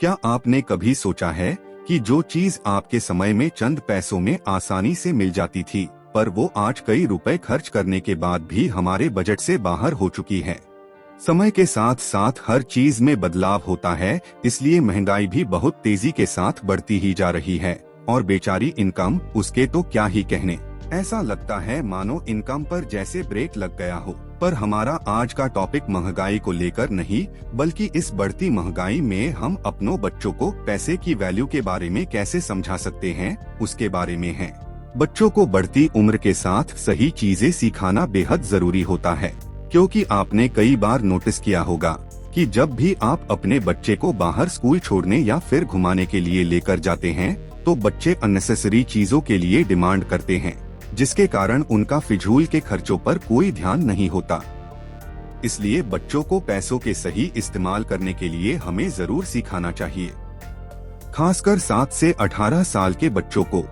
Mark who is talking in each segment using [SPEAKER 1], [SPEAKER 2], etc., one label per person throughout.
[SPEAKER 1] क्या आपने कभी सोचा है कि जो चीज आपके समय में चंद पैसों में आसानी से मिल जाती थी, पर वो आज कई रुपए खर्च करने के बाद भी हमारे बजट से बाहर हो चुकी है। समय के साथ साथ हर चीज में बदलाव होता है, इसलिए महंगाई भी बहुत तेजी के साथ बढ़ती ही जा रही है और बेचारी इनकम, उसके तो क्या ही कहने। ऐसा लगता है मानो इनकम पर जैसे ब्रेक लग गया हो। पर हमारा आज का टॉपिक महंगाई को लेकर नहीं, बल्कि इस बढ़ती महंगाई में हम अपनों बच्चों को पैसे की वैल्यू के बारे में कैसे समझा सकते हैं, उसके बारे में है। बच्चों को बढ़ती उम्र के साथ सही चीजें सिखाना बेहद जरूरी होता है, क्योंकि आपने कई बार नोटिस किया होगा कि जब भी आप अपने बच्चे को बाहर स्कूल छोड़ने या फिर घुमाने के लिए लेकर जाते हैं, तो बच्चे अननेसेसरी चीजों के लिए डिमांड करते हैं, जिसके कारण उनका फिजूल के खर्चों पर कोई ध्यान नहीं होता। इसलिए बच्चों को पैसों के सही इस्तेमाल करने के लिए हमें जरूर सिखाना चाहिए, खासकर 7 से 18 साल के बच्चों को।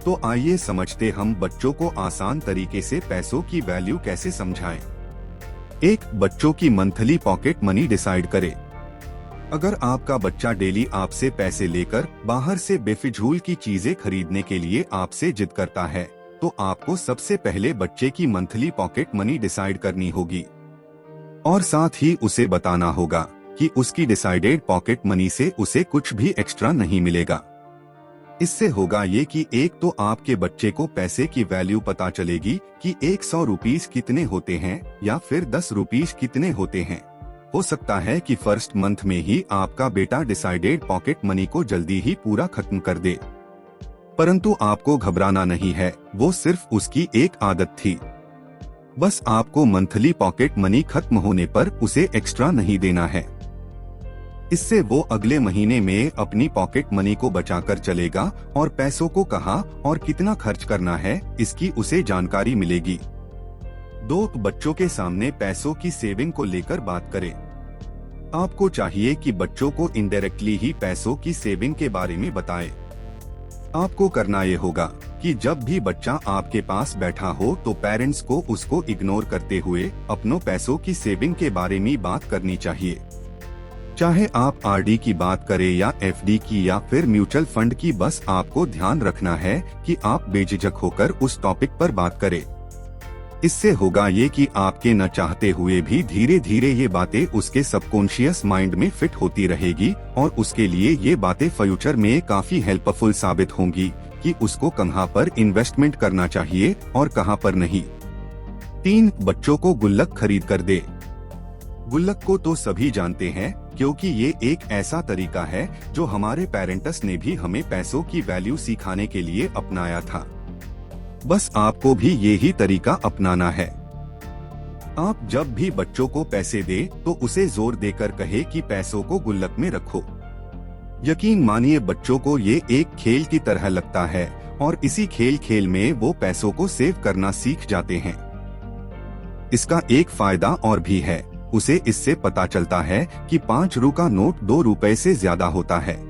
[SPEAKER 1] तो आइए समझते हम बच्चों को आसान तरीके से पैसों की वैल्यू कैसे समझाएं। 1. बच्चों की मंथली पॉकेट मनी डिसाइड करें। अगर आपका बच्चा डेली आपसे पैसे लेकर बाहर से बेफिजूल की चीजें खरीदने के लिए आपसे जिद करता है, तो आपको सबसे पहले बच्चे की मंथली पॉकेट मनी डिसाइड करनी होगी और साथ ही उसे बताना होगा कि उसकी डिसाइडेड पॉकेट मनी से उसे कुछ भी एक्स्ट्रा नहीं मिलेगा। इससे होगा ये कि एक तो आपके बच्चे को पैसे की वैल्यू पता चलेगी कि 100 रुपीज कितने होते हैं या फिर 10 रुपीज कितने होते हैं। हो सकता है कि फर्स्ट मंथ में ही आपका बेटा डिसाइडेड पॉकेट मनी को जल्दी ही पूरा खत्म कर दे, परंतु आपको घबराना नहीं है, वो सिर्फ उसकी एक आदत थी। बस आपको मंथली पॉकेट मनी खत्म होने पर उसे एक्स्ट्रा नहीं देना है। इससे वो अगले महीने में अपनी पॉकेट मनी को बचाकर चलेगा और पैसों को कहाँ और कितना खर्च करना है, इसकी उसे जानकारी मिलेगी। 2. बच्चों के सामने पैसों की सेविंग को लेकर बात करें। आपको चाहिए कि बच्चों को इनडायरेक्टली ही पैसों की सेविंग के बारे में बताएं। आपको करना ये होगा कि जब भी बच्चा आपके पास बैठा हो तो पेरेंट्स को उसको इग्नोर करते हुए अपनों पैसों की सेविंग के बारे में बात करनी चाहिए। चाहे आप आरडी की बात करें या एफडी की या फिर म्यूचुअल फंड की, बस आपको ध्यान रखना है कि आप बेझिझक होकर उस टॉपिक पर बात करें। इससे होगा ये कि आपके न चाहते हुए भी धीरे धीरे ये बातें उसके सबकॉन्शियस माइंड में फिट होती रहेगी और उसके लिए ये बातें फ्यूचर में काफी हेल्पफुल साबित होंगी कि उसको कहाँ पर इन्वेस्टमेंट करना चाहिए और कहाँ पर नहीं। 3. बच्चों को गुल्लक खरीद कर दे। गुल्लक को तो सभी जानते हैं, क्योंकि ये एक ऐसा तरीका है जो हमारे पेरेंट्स ने भी हमें पैसों की वैल्यू सिखाने के लिए अपनाया था। बस आपको भी यही तरीका अपनाना है। आप जब भी बच्चों को पैसे दे तो उसे जोर देकर कहे कि पैसों को गुल्लक में रखो। यकीन मानिए बच्चों को ये एक खेल की तरह लगता है और इसी खेल में वो पैसों को सेव करना सीख जाते हैं। इसका एक फायदा और भी है, उसे इससे पता चलता है कि 5 रुपए का नोट 2 रुपए से ज्यादा होता है।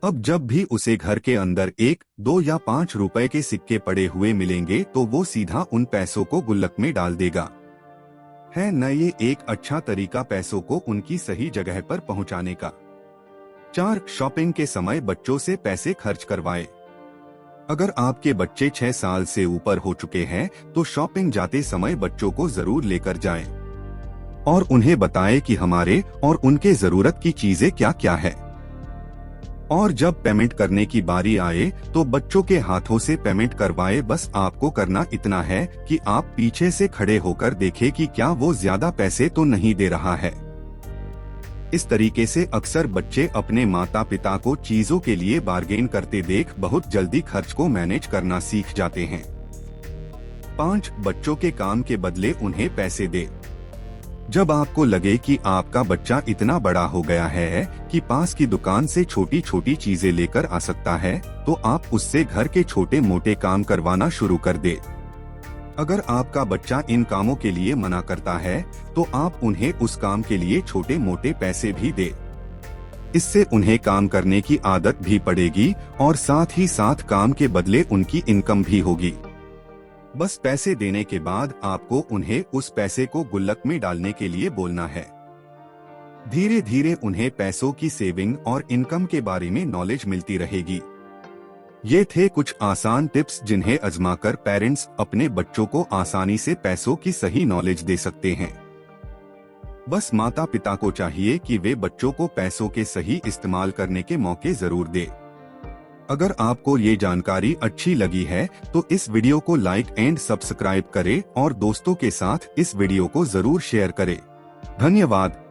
[SPEAKER 1] अब जब भी उसे घर के अंदर 1, 2 या 5 रुपए के सिक्के पड़े हुए मिलेंगे तो वो सीधा उन पैसों को गुल्लक में डाल देगा। है न ये एक अच्छा तरीका पैसों को उनकी सही जगह पर पहुंचाने का। 4. शॉपिंग के समय बच्चों से पैसे खर्च करवाएं। अगर आपके बच्चे 6 साल से ऊपर हो चुके हैं तो शॉपिंग जाते समय बच्चों को जरूर लेकर जाएं और उन्हें बताएं कि हमारे और उनके जरूरत की चीजें क्या क्या है। और जब पेमेंट करने की बारी आए तो बच्चों के हाथों से पेमेंट करवाए। बस आपको करना इतना है कि आप पीछे से खड़े होकर देखें कि क्या वो ज्यादा पैसे तो नहीं दे रहा है। इस तरीके से अक्सर बच्चे अपने माता पिता को चीजों के लिए बार्गेन करते देख बहुत जल्दी खर्च को मैनेज करना सीख जाते हैं। 5. बच्चों के काम के बदले उन्हें पैसे दे। जब आपको लगे कि आपका बच्चा इतना बड़ा हो गया है कि पास की दुकान से छोटी छोटी चीजें लेकर आ सकता है, तो आप उससे घर के छोटे मोटे काम करवाना शुरू कर दे। अगर आपका बच्चा इन कामों के लिए मना करता है तो आप उन्हें उस काम के लिए छोटे मोटे पैसे भी दे। इससे उन्हें काम करने की आदत भी पड़ेगी और साथ ही साथ काम के बदले उनकी इनकम भी होगी। बस पैसे देने के बाद आपको उन्हें उस पैसे को गुल्लक में डालने के लिए बोलना है। धीरे धीरे उन्हें पैसों की सेविंग और इनकम के बारे में नॉलेज मिलती रहेगी। ये थे कुछ आसान टिप्स जिन्हें आजमाकर पेरेंट्स अपने बच्चों को आसानी से पैसों की सही नॉलेज दे सकते हैं। बस माता पिता को चाहिए कि वे बच्चों को पैसों के सही इस्तेमाल करने के मौके जरूर दें। अगर आपको ये जानकारी अच्छी लगी है तो इस वीडियो को लाइक एंड सब्सक्राइब करें और दोस्तों के साथ इस वीडियो को जरूर शेयर करें। धन्यवाद।